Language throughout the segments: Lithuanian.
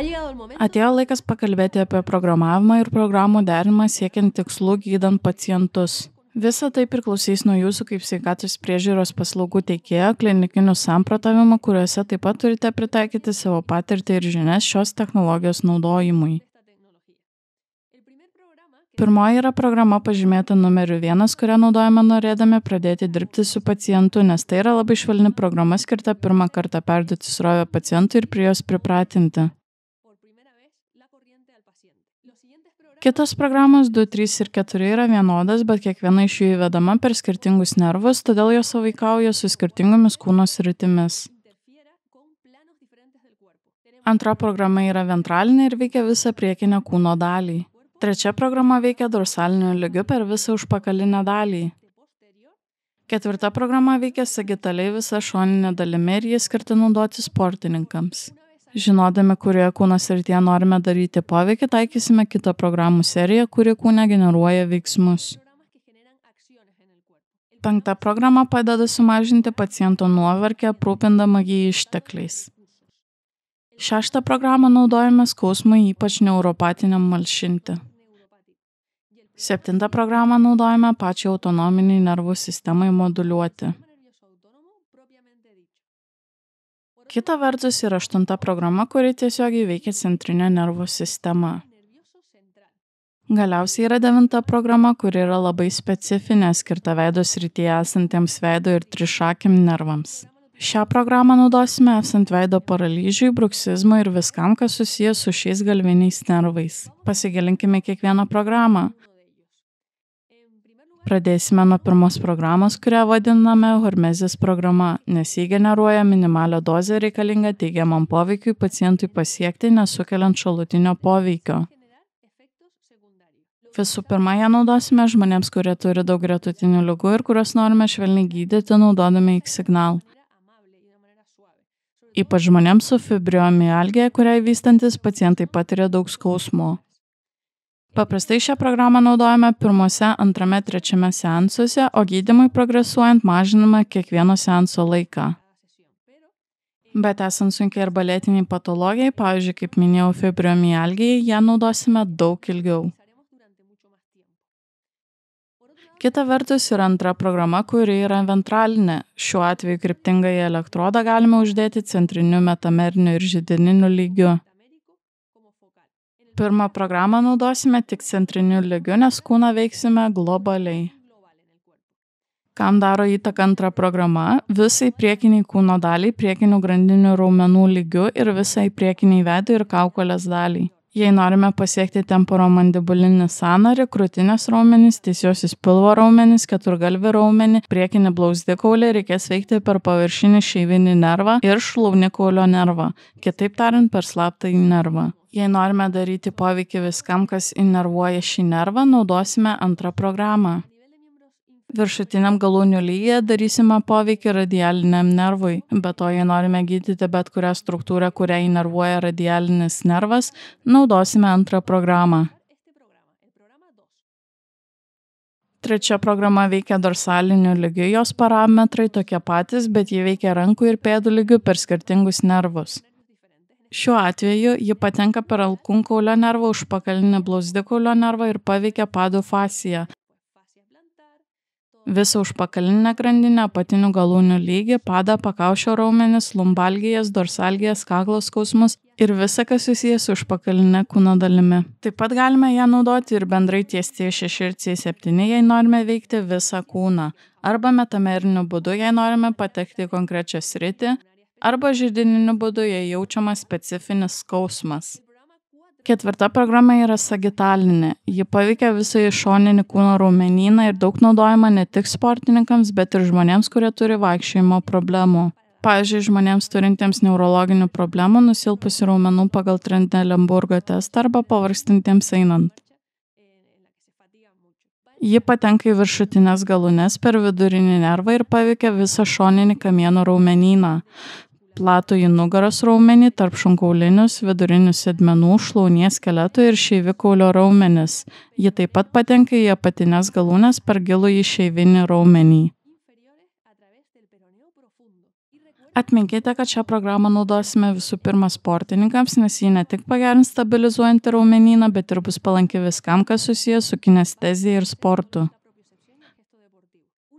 Atėjo laikas pakalbėti apie programavimą ir programų derinimą siekiant tikslų gydant pacientus. Visa tai priklausys nuo jūsų kaip sveikatos priežiūros paslaugų teikėjo klinikinių samprotavimų, kuriuose taip pat turite pritaikyti savo patirtį ir žinias šios technologijos naudojimui. Pirmoji yra programa pažymėta numeriu 1, kurią naudojame norėdami pradėti dirbti su pacientu, nes tai yra labai švelni programa skirta pirmą kartą perduoti srovę pacientui ir prie jos pripratinti. Kitos programos 2, 3 ir 4 yra vienodas, bet kiekviena iš jų įvedama per skirtingus nervus, todėl jos sąveikauja su skirtingomis kūno sritimis. Antra programa yra ventralinė ir veikia visą priekinę kūno dalį. Trečia programa veikia dorsaliniu lygiu per visą užpakalinę dalį. Ketvirta programa veikia sagitaliai visą šoninę dalimi ir jis skirta naudoti sportininkams. Žinodami, kurioje kūno srityje norime daryti poveikį, taikysime kitą programų seriją, kuri kūne generuoja veiksmus. Penkta programa padeda sumažinti paciento nuovargį, aprūpindama jį ištekliais. Šeštą programą naudojame skausmui, ypač neuropatiniam malšinti. Septintą programą naudojame pačiai autonominiai nervų sistemai moduliuoti. Kita vertus yra 8 programa, kuri tiesiogiai veikia centrinę nervų sistemą. Galiausiai yra 9 programa, kuri yra labai specifinė, skirta veido srityje esantiems veido ir trišakiam nervams. Šią programą naudosime esant veido paralyžiui, bruksizmui ir viskam, kas susijęs su šiais galviniais nervais. Pasigilinkime kiekvieną programą. Pradėsime nuo pirmos programos, kurią vadiname hormezės programa, nes ji generuoja minimalią dozę reikalingą teigiamam poveikiui pacientui pasiekti, nesukeliant šalutinio poveikio. Visų pirma, ją naudosime žmonėms, kurie turi daug gretutinių ligų ir kuriuos norime švelniai gydyti, naudodami X-signal. Ypač žmonėms su fibromialgija, kuriai vystantis pacientai patiria daug skausmo. Paprastai šią programą naudojame pirmose, antrame, trečiame seansuose, o gydymui progresuojant mažiname kiekvieno seanso laiką. Bet esant sunkiai arba lėtiniai patologijai, pavyzdžiui, kaip minėjau, fibromialgijai, ją naudosime daug ilgiau. Kita vertus yra antra programa, kuri yra ventralinė. Šiuo atveju kryptingąjį elektrodą galime uždėti centriniu, metameriniu ir židininiu lygiu. Pirmą programą naudosime tik centriniu lygiu, nes kūną veiksime globaliai. Kam daro įtaką antra programa? Visai priekiniai kūno daliai, priekinių grandinių raumenų lygiu ir visai priekiniai veido ir kaukolės daliai. Jei norime pasiekti temporomandibulinį sąnarį, krūtinės raumenis, tiesiosios pilvo raumenis, keturgalvį raumenį, priekinį blauzdikaulį, reikės veikti per paviršinį šeivinį nervą ir šlaunikaulio nervą, kitaip tariant per slaptąjį nervą. Jei norime daryti poveikį viskam, kas inervuoja šį nervą, naudosime antrą programą. Viršutiniam galūnių lygyje darysime poveikį radialiniam nervui, be to, jei norime gydyti bet kurią struktūrą, kurią inervuoja radialinis nervas, naudosime antrą programą. Trečia programa veikia dorsaliniu lygiu, jos parametrai tokie patys, bet ji veikia rankų ir pėdų lygiu per skirtingus nervus. Šiuo atveju ji patenka per alkūnkaulio nervą, užpakalinį blauzdikaulio nervą ir paveikia padų fasciją. Visą užpakalinę grandinę, apatinių galūnių lygį, padą, pakaušio raumenis, lumbalgijas, dorsalgijas, kaklo skausmus ir visa, kas susijęs su užpakalinė kūno dalimi. Taip pat galime ją naudoti ir bendrai ties C6 ir C7, jei norime veikti visą kūną, arba metameriniu būdu, jei norime patekti į konkrečią sritį, arba židininiu būdu, jei jaučiamas specifinis skausmas. Ketvirta programa yra sagitalinė. Ji paveikia visą išoninį kūno raumenyną ir daug naudojama ne tik sportininkams, bet ir žmonėms, kurie turi vaikščiojimo problemų. Pavyzdžiui, žmonėms turintiems neurologinių problemų, nusilpusių raumenų pagal Trendelenburgo testą arba pavargstantiems einant. Ji patenka į viršutinės galūnes per vidurinį nervą ir paveikia visą šoninį kamieno raumenyną. Platųjį nugaros raumenį, tarp šonkaulinius, vidurinius sėdmenų, šlaunies skeletų ir šeivikaulio raumenis. Ji taip pat patenka į apatinės galūnes per gilųjį šeivinį raumenį. Atminkite, kad šią programą naudosime visų pirma sportininkams, nes ji ne tik pagerins stabilizuojantį raumenyną, bet ir bus palanki viskam, kas susijęs su kinestezija ir sportu.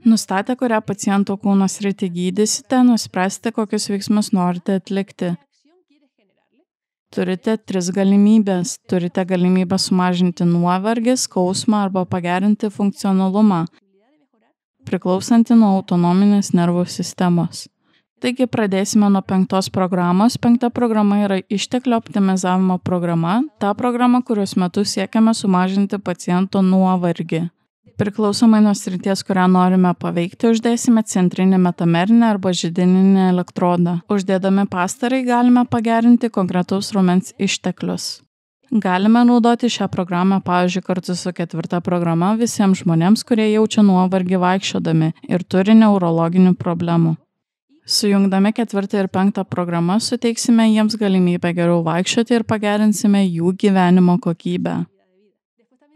Nustatę, kurią paciento kūno sritį gydysite, nuspręsite, kokius veiksmus norite atlikti. Turite 3 galimybės. Turite galimybę sumažinti nuovargį, skausmą arba pagerinti funkcionalumą, priklausantį nuo autonominės nervų sistemos. Taigi pradėsime nuo 5 programos. 5 programa yra išteklių optimizavimo programa, ta programa, kurios metu siekiame sumažinti paciento nuovargį. Priklausomai nuo srities, kurią norime paveikti, uždėsime centrinį metamerinę arba židininį elektrodą. Uždėdami pastarąjį galime pagerinti konkretaus raumens išteklius. Galime naudoti šią programą, pavyzdžiui, kartu su 4 programa visiems žmonėms, kurie jaučia nuovargį vaikščiodami ir turi neurologinių problemų. Sujungdami 4 ir 5 programas suteiksime jiems galimybę geriau vaikščioti ir pagerinsime jų gyvenimo kokybę.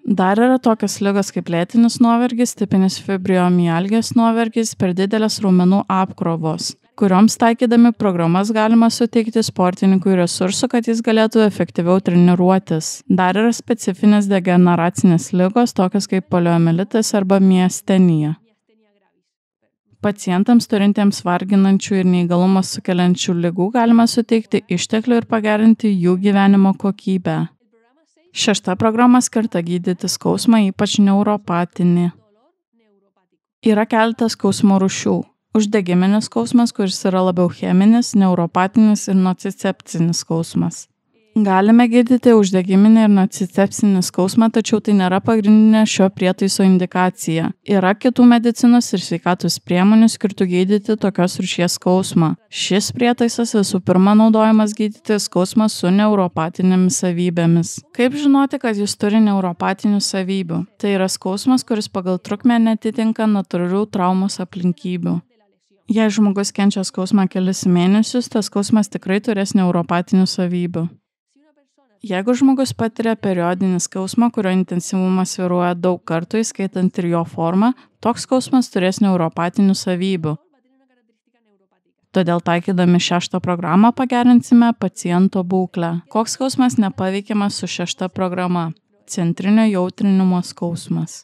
Dar yra tokios ligos kaip lėtinis nuovargis, tipinis fibromialgijos nuovargis, per didelės raumenų apkrovos, kurioms taikydami programas galima suteikti sportininkui resursų, kad jis galėtų efektyviau treniruotis. Dar yra specifinės degeneracinės ligos, tokios kaip poliomielitas arba miastenija. Pacientams turintiems varginančių ir neįgalumą sukeliančių ligų galima suteikti išteklių ir pagerinti jų gyvenimo kokybę. 6 programa skirta gydyti skausmą, ypač neuropatinį. Yra keletas skausmo rūšių. Uždegiminis skausmas, kuris yra labiau cheminis, neuropatinis ir nocicepcinis skausmas. Galime gydyti uždegiminį ir nocicepcinį skausmą, tačiau tai nėra pagrindinė šio prietaiso indikacija. Yra kitų medicinos ir sveikatos priemonių skirtų gydyti tokios rūšies skausmą. Šis prietaisas visų pirma naudojamas gydyti skausmą su neuropatinėmis savybėmis. Kaip žinoti, kad jis turi neuropatinių savybių? Tai yra skausmas, kuris pagal trukmę netitinka natūralių traumos aplinkybių. Jei žmogus kenčia skausmą kelis mėnesius, tas skausmas tikrai turės neuropatinių savybių. Jeigu žmogus patiria periodinį skausmą, kurio intensyvumas svyruoja daug kartų, įskaitant ir jo formą, toks skausmas turės neuropatinių savybių. Todėl taikydami 6 programą pagerinsime paciento būklę. Koks skausmas nepaveikiamas su 6 programa? Centrinio jautrinimo skausmas.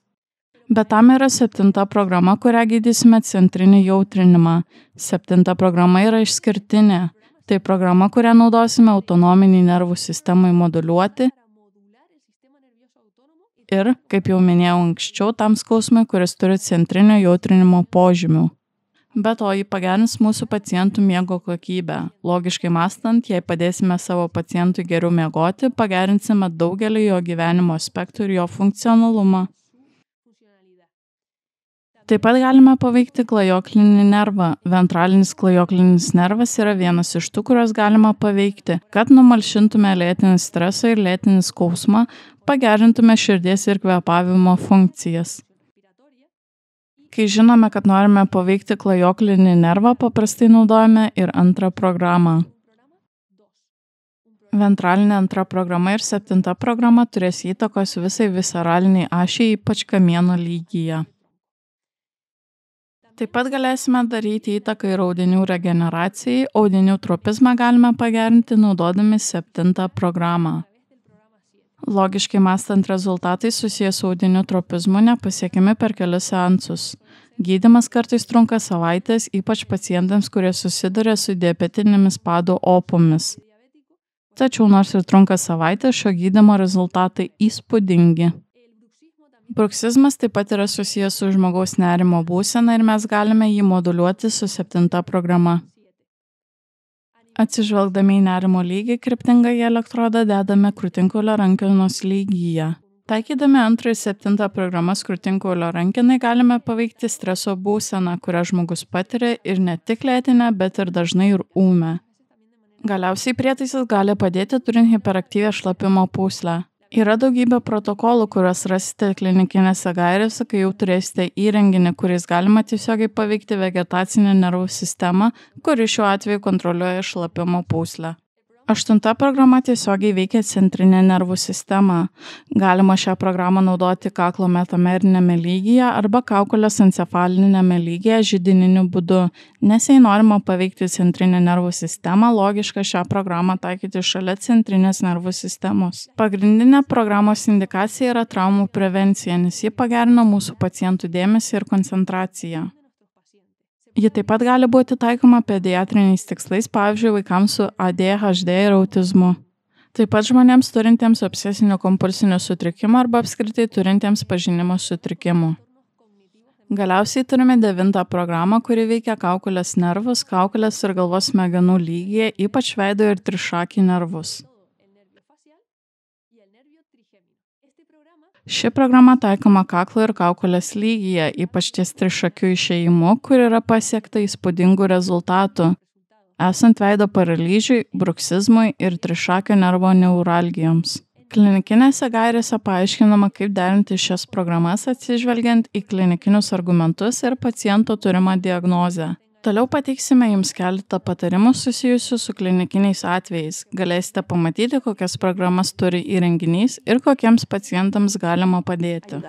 Bet tam yra 7 programa, kurią gydysime centrinį jautrinimą. 7 programa yra išskirtinė. Tai programa, kurią naudosime autonominiai nervų sistemai moduliuoti ir, kaip jau minėjau anksčiau, tam skausmui, kuris turi centrinio jautrinimo požymių. Be to, ji pagerins mūsų pacientų miego kokybę. Logiškai mąstant, jei padėsime savo pacientui geriau miegoti, pagerinsime daugelį jo gyvenimo aspektų ir jo funkcionalumą. Taip pat galime paveikti klajoklinį nervą. Ventralinis klajoklinis nervas yra vienas iš tų, kuriuos galima paveikti, kad numalšintume lėtinį stresą ir lėtinį skausmą, pagerintume širdies ir kvėpavimo funkcijas. Kai žinome, kad norime paveikti klajoklinį nervą, paprastai naudojame ir 2 programą. Ventralinė 2 programa ir 7 programa turės įtakos visai visceraliniai ašiai, ypač kamieno lygyje. Taip pat galėsime daryti įtaką ir audinių regeneracijai, audinių tropizmą galime pagerinti naudodami 7 programą. Logiškai mąstant, rezultatai susijęs su audinių tropizmu nepasiekiami per kelias seansus. Gydymas kartais trunka savaitės, ypač pacientams, kurie susiduria su diabetinėmis padų opomis. Tačiau nors ir trunka savaitę, šio gydymo rezultatai įspūdingi. Bruksizmas taip pat yra susijęs su žmogaus nerimo būsena ir mes galime jį moduliuoti su 7 programa. Atsižvelgdami į nerimo lygį, kryptingąjį elektrodą dedame krūtinkaulio rankenos lygyje. Taikydami 2 ir 7 programas krūtinkaulio rankenai galime paveikti streso būseną, kurią žmogus patiria ir ne tik lėtinę, bet ir dažnai ir ūmią. Galiausiai prietaisas gali padėti turint hiperaktyvią šlapimo pūslę. Yra daugybė protokolų, kuriuos rasite klinikinėse gairėse, kai jau turėsite įrenginį, kuriais galima tiesiogiai paveikti vegetacinę nervų sistemą, kuri šiuo atveju kontroliuoja šlapimo pūslę. 8 programa tiesiogiai veikia centrinę nervų sistemą. Galima šią programą naudoti kaklo metameriniame lygyje arba kaukolės encefalinėme lygyje židininiu būdu. Nes jei norima paveikti centrinę nervų sistemą, logiška šią programą taikyti šalia centrinės nervų sistemos. Pagrindinė programos indikacija yra traumų prevencija, nes ji pagerina mūsų pacientų dėmesį ir koncentraciją. Ji taip pat gali būti taikoma pediatriniais tikslais, pavyzdžiui, vaikams su ADHD ir autizmu. Taip pat žmonėms turintiems obsesinio kompulsinio sutrikimo arba apskritai turintiems pažinimo sutrikimų. Galiausiai turime 9 programą, kuri veikia kaukolės nervus, kaukolės ir galvos smegenų lygyje, ypač veido ir trišakį nervus. Ši programa taikoma kaklo ir kaukolės lygyje, ypač ties trišakių išėjimu, kur yra pasiekta įspūdingų rezultatų, esant veido paralyžiui, bruksizmui ir trišakio nervo neuralgijoms. Klinikinėse gairėse paaiškinama, kaip derinti šias programas atsižvelgiant į klinikinius argumentus ir paciento turimą diagnozę. Toliau pateiksime jums keletą patarimų susijusių su klinikiniais atvejais. Galėsite pamatyti, kokias programas turi įrenginys ir kokiems pacientams galima padėti.